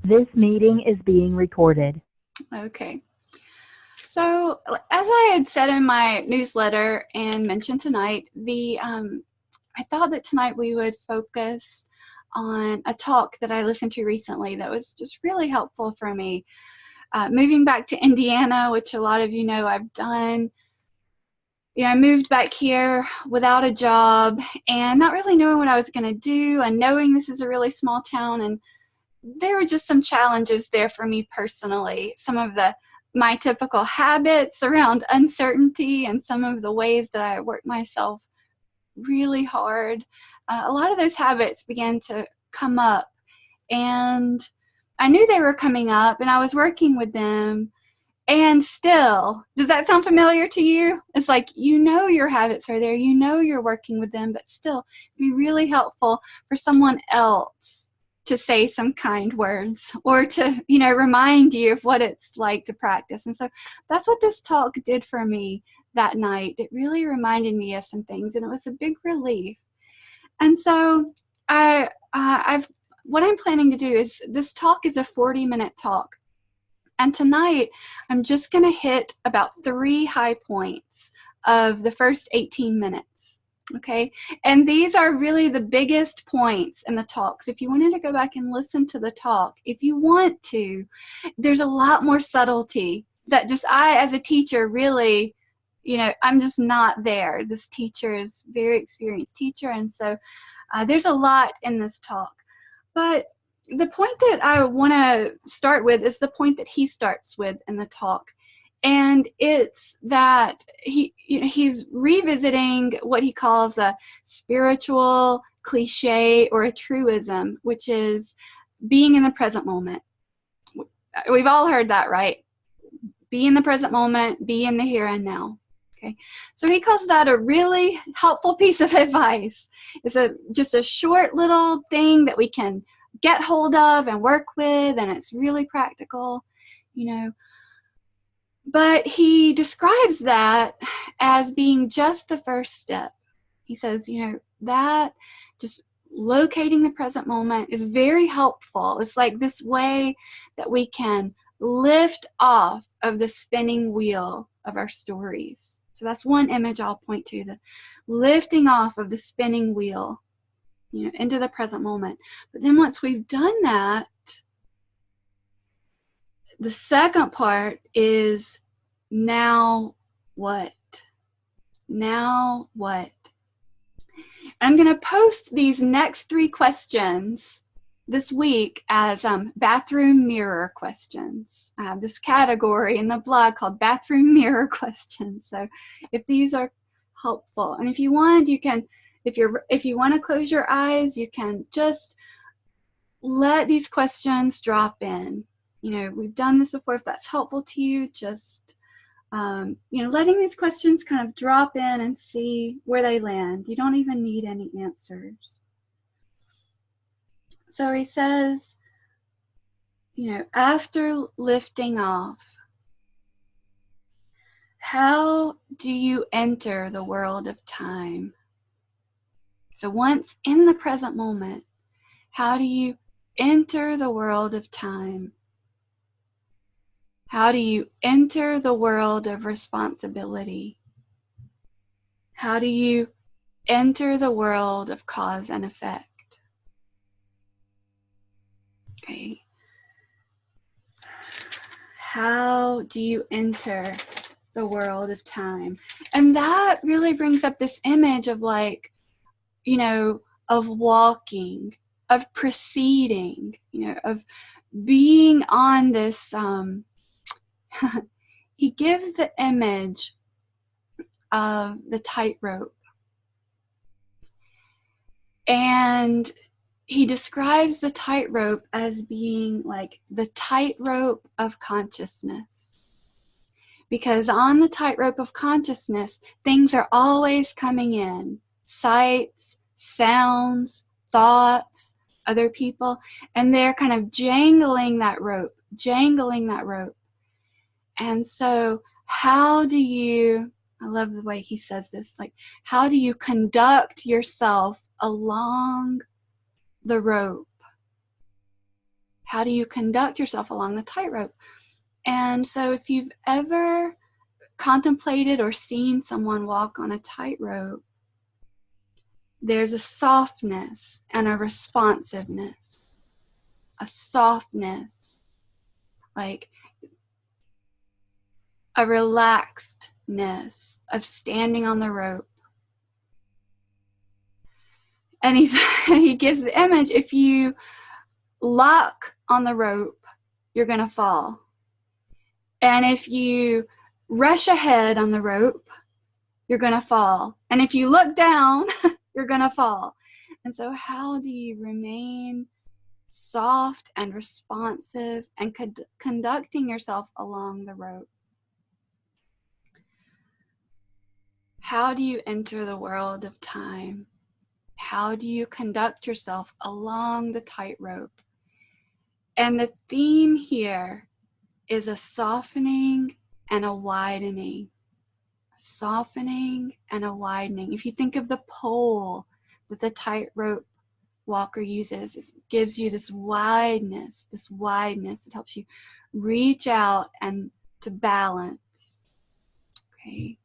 This meeting is being recorded. Okay. So, as I had said in my newsletter and mentioned tonight, I thought that tonight we would focus on a talk that I listened to recently that was just really helpful for me. Moving back to Indiana, which a lot of you know I've done. I moved back here without a job and not really knowing what I was going to do, and knowing this is a really small town, and there were just some challenges there for me personally. Some of my typical habits around uncertainty and some of the ways that I work myself really hard. A lot of those habits began to come up, and I knew they were coming up, and I was working with them. And still, does that sound familiar to you? It's like, your habits are there, you're working with them, but still be really helpful for someone else to say some kind words or to, remind you of what it's like to practice. And so that's what this talk did for me that night. It really reminded me of some things, and it was a big relief. And so what I'm planning to do is, this talk is a 40-minute talk. And tonight, I'm just going to hit about 3 high points of the first 18 minutes, okay? And these are really the biggest points in the talk. So if you wanted to go back and listen to the talk, if you want to, there's a lot more subtlety that just I, as a teacher, really, I'm just not there. This teacher is a very experienced teacher, and so there's a lot in this talk. But the point that I want to start with is the point that he starts with in the talk. And it's that he's revisiting what he calls a spiritual cliche or a truism, which is being in the present moment. We've all heard that, right? Be in the present moment, be in the here and now. Okay, so he calls that a really helpful piece of advice. It's just a short little thing that we can get hold of and work with, and it's really practical, But he describes that as being just the first step. He says, that just locating the present moment is very helpful. It's like this way that we can lift off of the spinning wheel of our stories. So that's one image I'll point to, the lifting off of the spinning wheel, into the present moment. But then once we've done that, the second part is, now what? Now what? I'm going to post these next 3 questions this week as bathroom mirror questions. I have this category in the blog called bathroom mirror questions. So if these are helpful, and if you want, you can, if you want to close your eyes, you can just let these questions drop in. We've done this before. If that's helpful to you, just letting these questions kind of drop in and see where they land. You don't even need any answers. So he says, after lifting off, how do you enter the world of time? So once in the present moment, how do you enter the world of time? How do you enter the world of responsibility? How do you enter the world of cause and effect? Okay. How do you enter the world of time? And that really brings up this image of of walking, of proceeding, of being on this, he gives the image of the tightrope. And he describes the tightrope as being like the tightrope of consciousness. Because on the tightrope of consciousness, things are always coming in. Sights, sounds, thoughts, other people, and they're kind of jangling that rope. And so how do you, I love the way he says this, how do you conduct yourself along the rope? How do you conduct yourself along the tightrope? And so if you've ever contemplated or seen someone walk on a tightrope, there's a softness and a responsiveness. A softness, like a relaxedness of standing on the rope. And he gives the image, if you lock on the rope, you're going to fall. And if you rush ahead on the rope, you're going to fall. And if you look down, you're going to fall. And so how do you remain soft and responsive and conducting yourself along the rope? How do you enter the world of time? How do you conduct yourself along the tightrope? And the theme here is a softening and a widening. A softening and a widening. If you think of the pole that the tightrope walker uses, it gives you this wideness. It helps you reach out and to balance. Okay.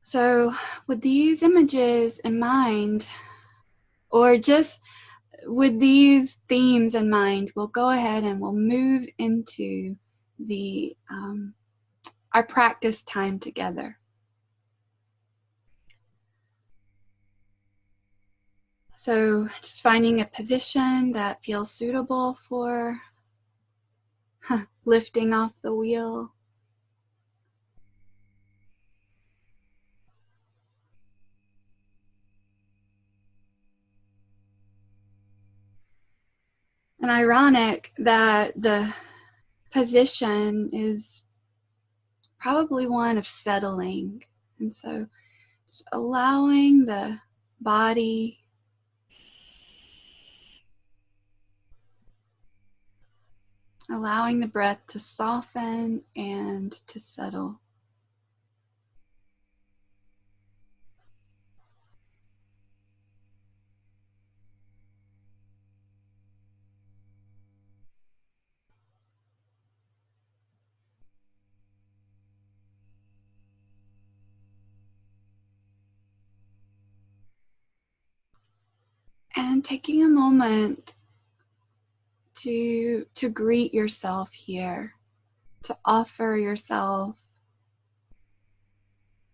So with these images in mind, or just with these themes in mind, we'll go ahead and we'll move into the our practice time together. So just finding a position that feels suitable for lifting off the wheel. And ironic that the position is probably one of settling. And so just allowing the body allowing the breath to soften and to settle. And taking a moment to greet yourself here, to offer yourself,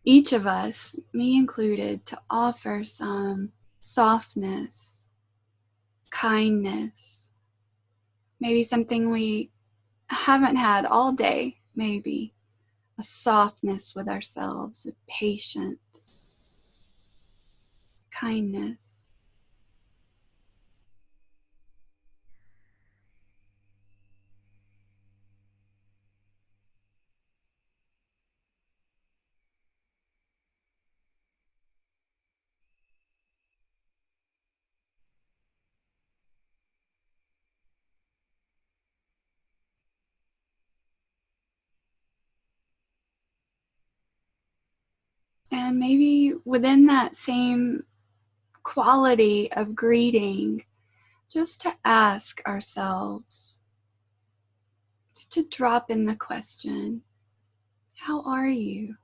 each of us, me included, to offer some softness, kindness, maybe something we haven't had all day, maybe a softness with ourselves, a patience, kindness. And maybe within that same quality of greeting, just to ask ourselves, just to drop in the question, how are you?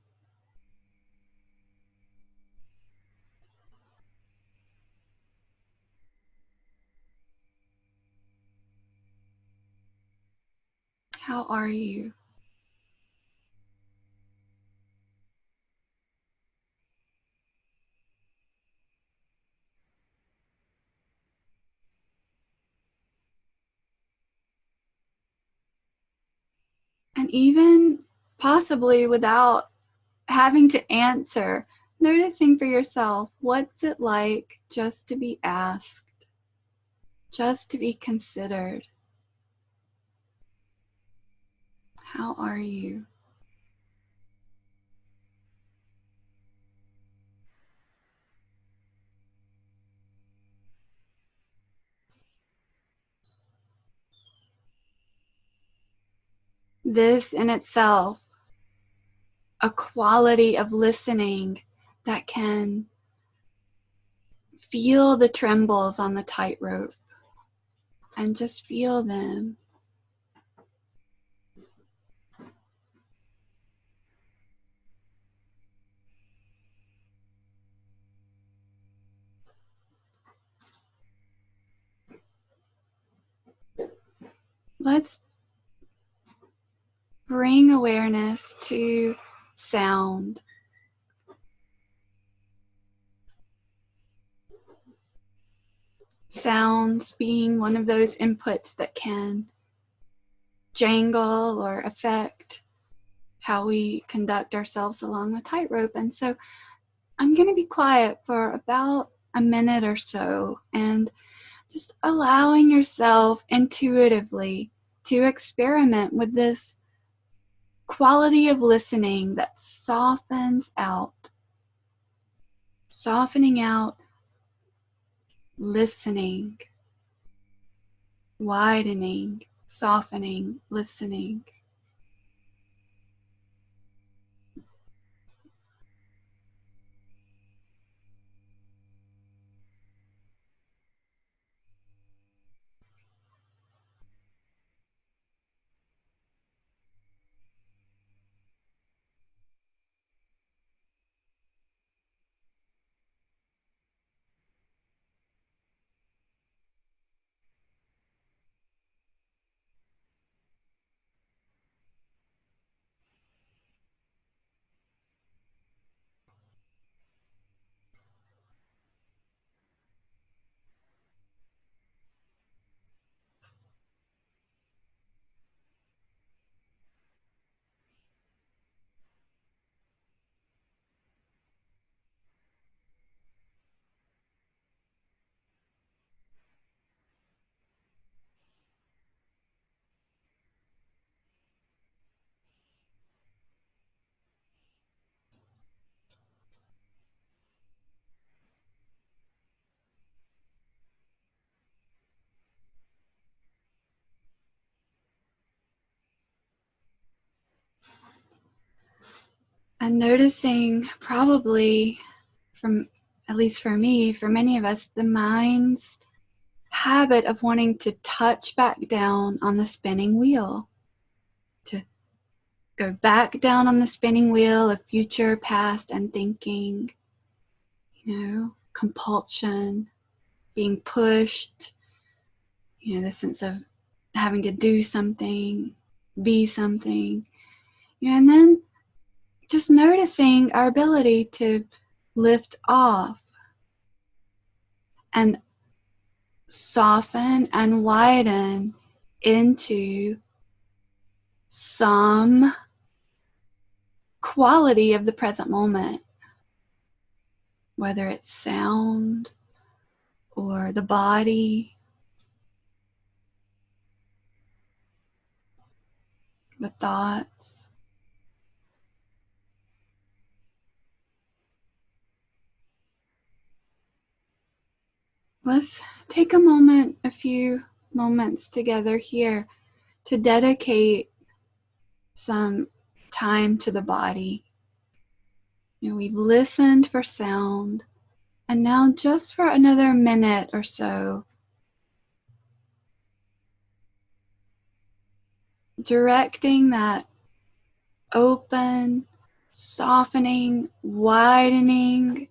How are you? And even possibly without having to answer, noticing for yourself, what's it like just to be asked, just to be considered? How are you? This in itself, a quality of listening that can feel the trembles on the tightrope. and just feel them. Let's bring awareness to sound. Sounds being one of those inputs that can jangle or affect how we conduct ourselves along the tightrope. And so I'm going to be quiet for about a minute or so and just allowing yourself intuitively to experiment with this quality of listening that softens out, softening out, listening, widening, softening, listening. And noticing, probably, from at least for me, for many of us, the mind's habit of wanting to touch back down on the spinning wheel, to go back down on the spinning wheel of future, past, and thinking, compulsion, being pushed, the sense of having to do something, be something, and then just noticing our ability to lift off and soften and widen into some quality of the present moment, whether it's sound or the body, the thoughts. Let's take a few moments together here to dedicate some time to the body. We've listened for sound, and now just for another minute or so, directing that open, softening, widening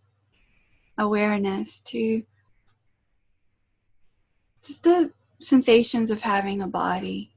awareness to just the sensations of having a body.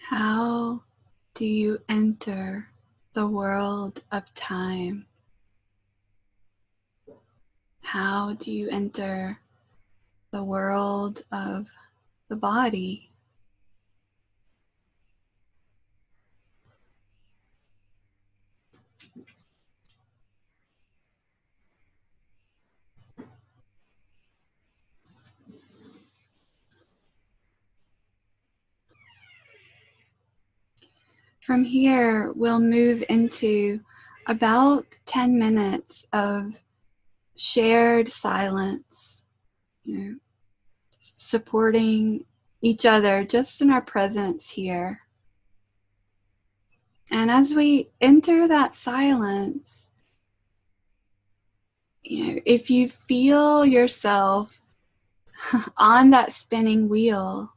How do you enter the world of time? How do you enter the world of the body? From here, we'll move into about 10 minutes of shared silence, supporting each other just in our presence here. And as we enter that silence, if you feel yourself on that spinning wheel,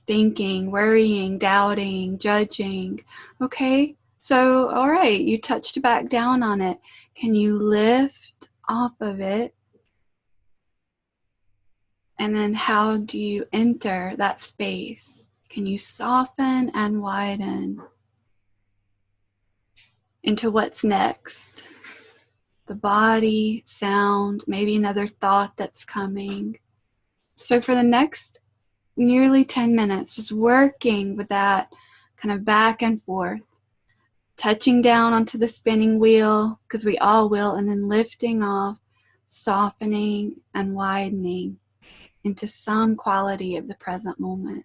thinking, worrying, doubting, judging, okay, so all right, you touched back down on it. Can you lift off of it? And then how do you enter that space? Can you soften and widen into what's next? The body, sound, maybe another thought that's coming. So for the next nearly 10 minutes, just working with that kind of back and forth, touching down onto the spinning wheel, because we all will, and then lifting off, softening and widening into some quality of the present moment.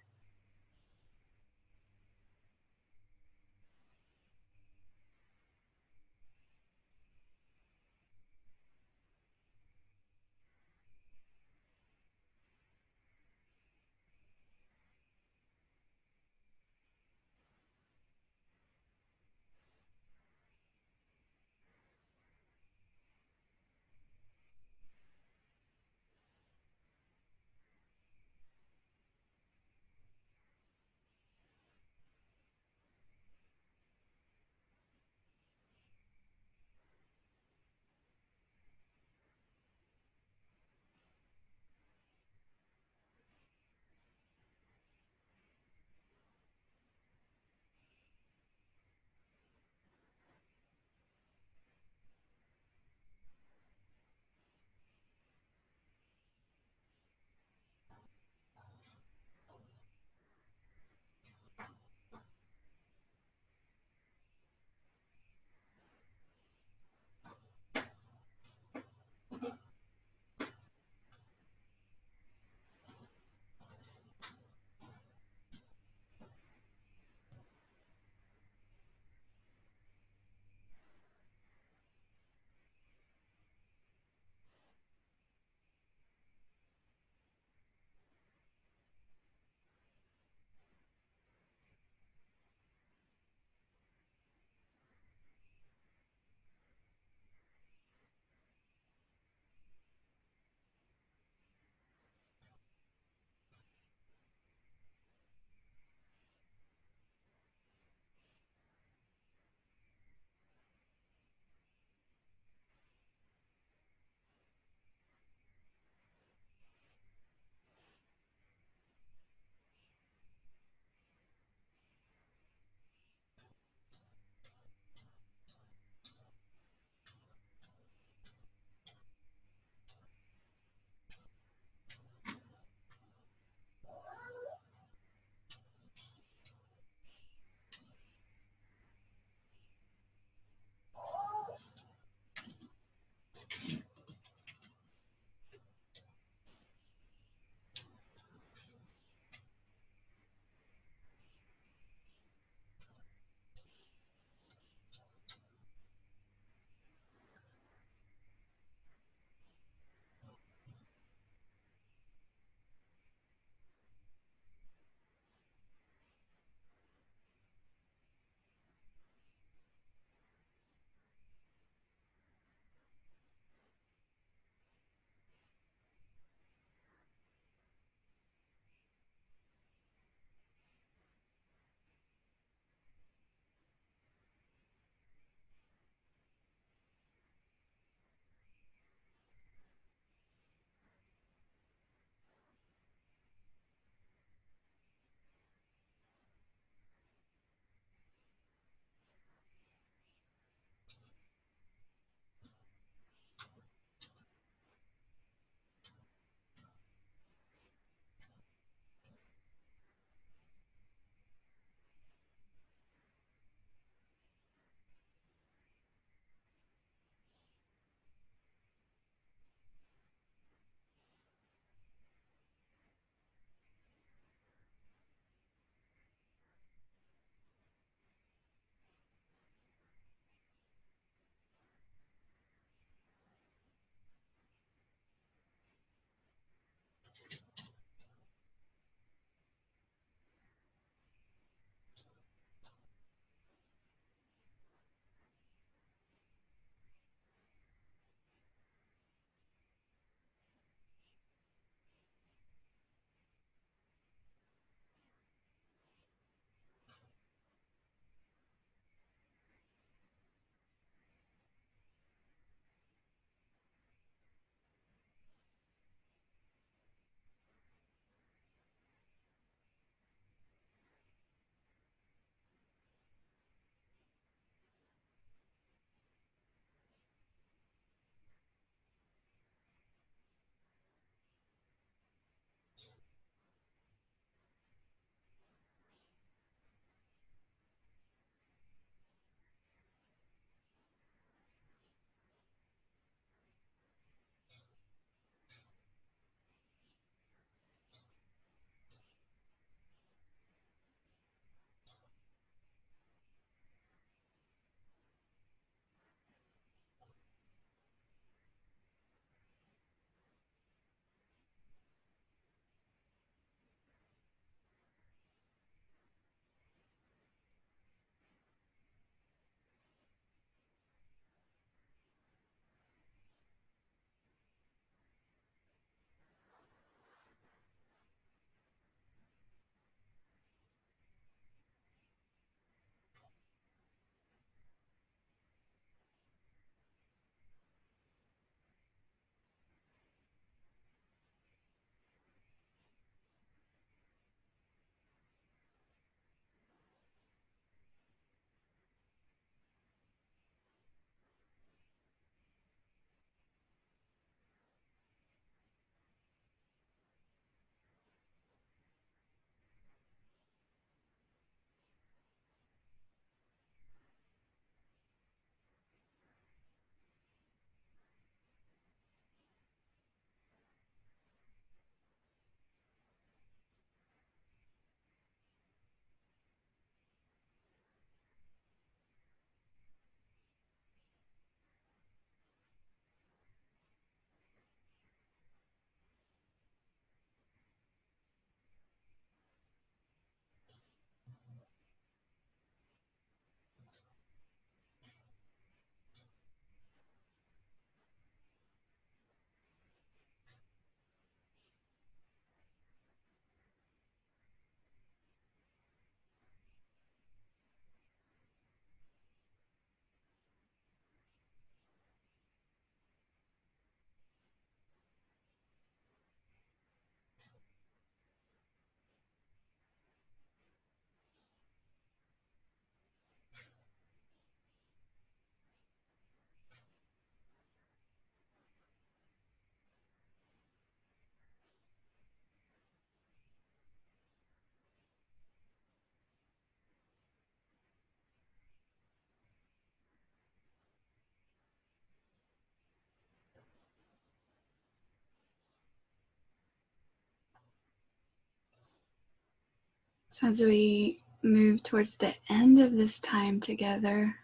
So as we move towards the end of this time together,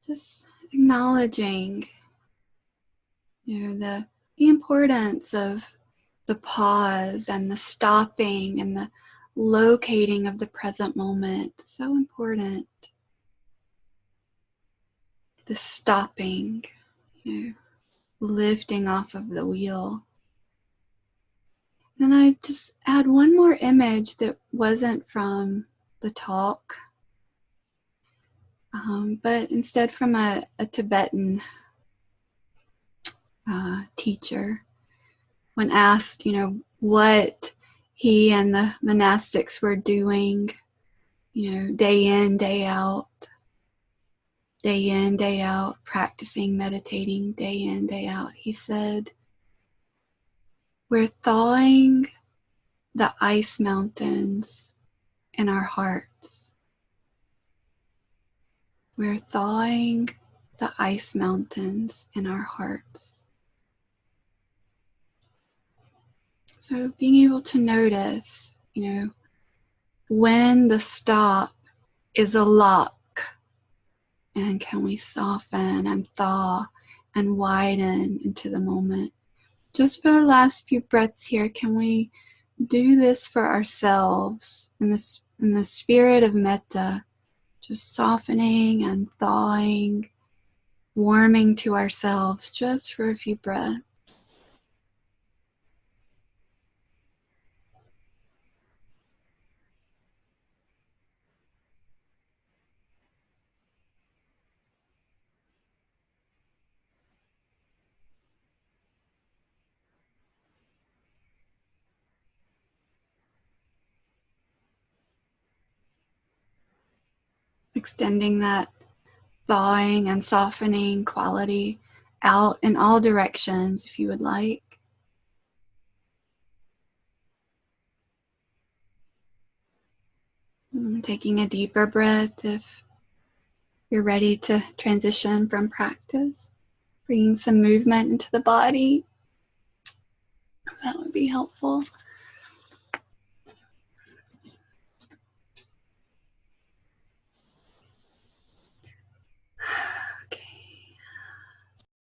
just acknowledging, the importance of the pause and the stopping and the locating of the present moment. So important. The stopping, lifting off of the wheel. Then I just add one more image that wasn't from the talk, but instead from a Tibetan teacher. When asked, what he and the monastics were doing, day in, day out, practicing, meditating, day in, day out, he said, we're thawing the ice mountains in our hearts. We're thawing the ice mountains in our hearts. So being able to notice, when the stop is a lock, and can we soften and thaw and widen into the moment. Just for the last few breaths here, can we do this for ourselves in the spirit of metta, just softening and thawing, warming to ourselves just for a few breaths. Extending that thawing and softening quality out in all directions if you would like. Taking a deeper breath if you're ready to transition from practice. Bringing some movement into the body. That would be helpful.